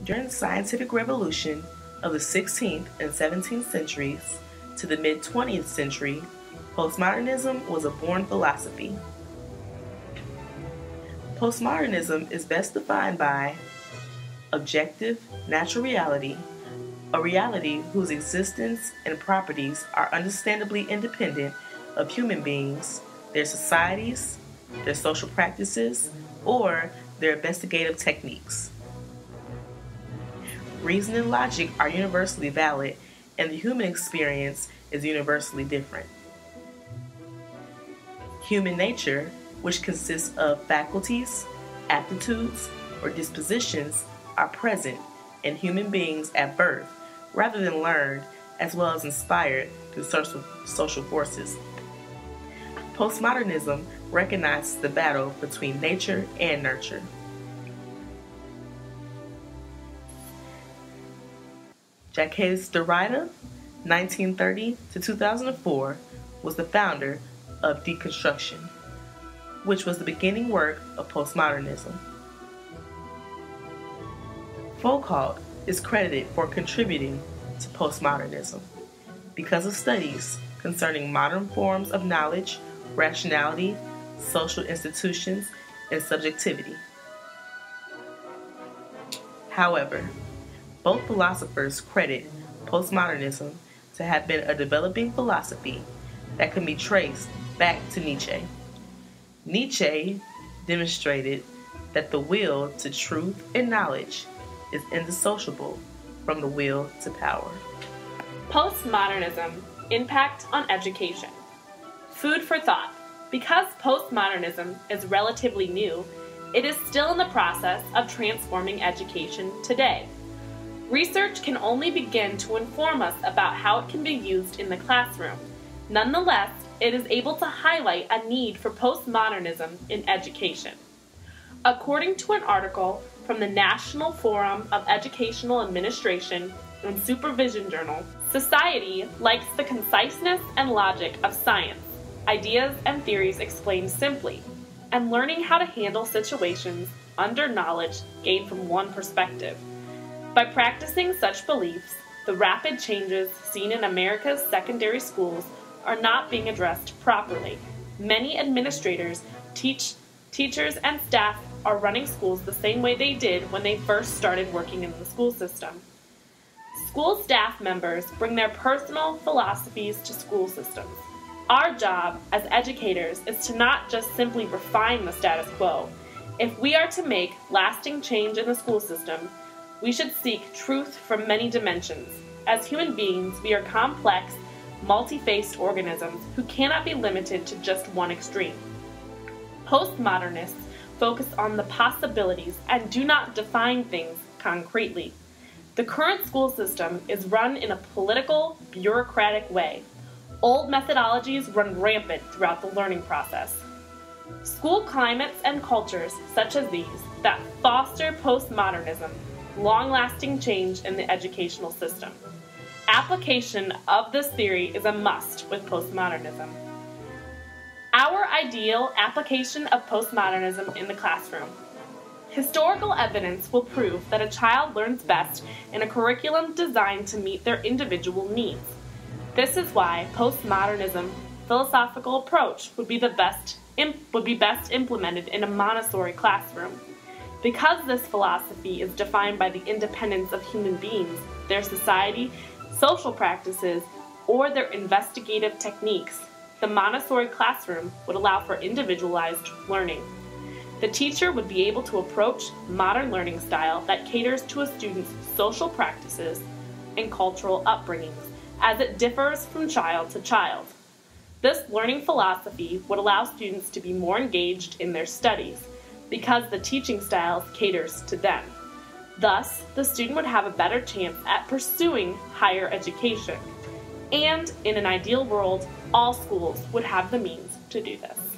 During the scientific revolution of the 16th and 17th centuries to the mid-20th century, postmodernism was a born philosophy. Postmodernism is best defined by objective, natural reality, a reality whose existence and properties are understandably independent of human beings, their societies, their social practices, or their investigative techniques. Reason and logic are universally valid, and the human experience is universally different. Human nature, which consists of faculties, aptitudes, or dispositions, are present in human beings at birth rather than learned, as well as inspired through social forces. Postmodernism recognizes the battle between nature and nurture. Jacques Derrida, 1930 to 2004, was the founder of deconstruction, which was the beginning work of postmodernism. Foucault is credited for contributing to postmodernism because of studies concerning modern forms of knowledge, rationality, social institutions, and subjectivity. However, both philosophers credit postmodernism to have been a developing philosophy that can be traced back to Nietzsche. Nietzsche demonstrated that the will to truth and knowledge is indissociable from the will to power. Postmodernism, impact on education. Food for thought. Because postmodernism is relatively new, it is still in the process of transforming education today. Research can only begin to inform us about how it can be used in the classroom. Nonetheless, it is able to highlight a need for postmodernism in education. According to an article from the National Forum of Educational Administration and Supervision Journal, society likes the conciseness and logic of science, ideas and theories explained simply, and learning how to handle situations under knowledge gained from one perspective. By practicing such beliefs, the rapid changes seen in America's secondary schools are not being addressed properly. Many administrators, teachers, and staff are running schools the same way they did when they first started working in the school system. School staff members bring their personal philosophies to school systems. Our job as educators is to not just simply refine the status quo. If we are to make lasting change in the school system, we should seek truth from many dimensions. As human beings, we are complex, multi-faced organisms who cannot be limited to just one extreme. Postmodernists focus on the possibilities and do not define things concretely. The current school system is run in a political, bureaucratic way. Old methodologies run rampant throughout the learning process. School climates and cultures such as these that foster postmodernism, long-lasting change in the educational system. Application of this theory is a must with postmodernism. Our ideal application of postmodernism in the classroom. Historical evidence will prove that a child learns best in a curriculum designed to meet their individual needs. This is why postmodernism philosophical approach would be best implemented in a Montessori classroom. Because this philosophy is defined by the independence of human beings, their society, social practices, or their investigative techniques, the Montessori classroom would allow for individualized learning. The teacher would be able to approach modern learning style that caters to a student's social practices and cultural upbringings, as it differs from child to child. This learning philosophy would allow students to be more engaged in their studies, because the teaching style caters to them. Thus, the student would have a better chance at pursuing higher education. And in an ideal world, all schools would have the means to do this.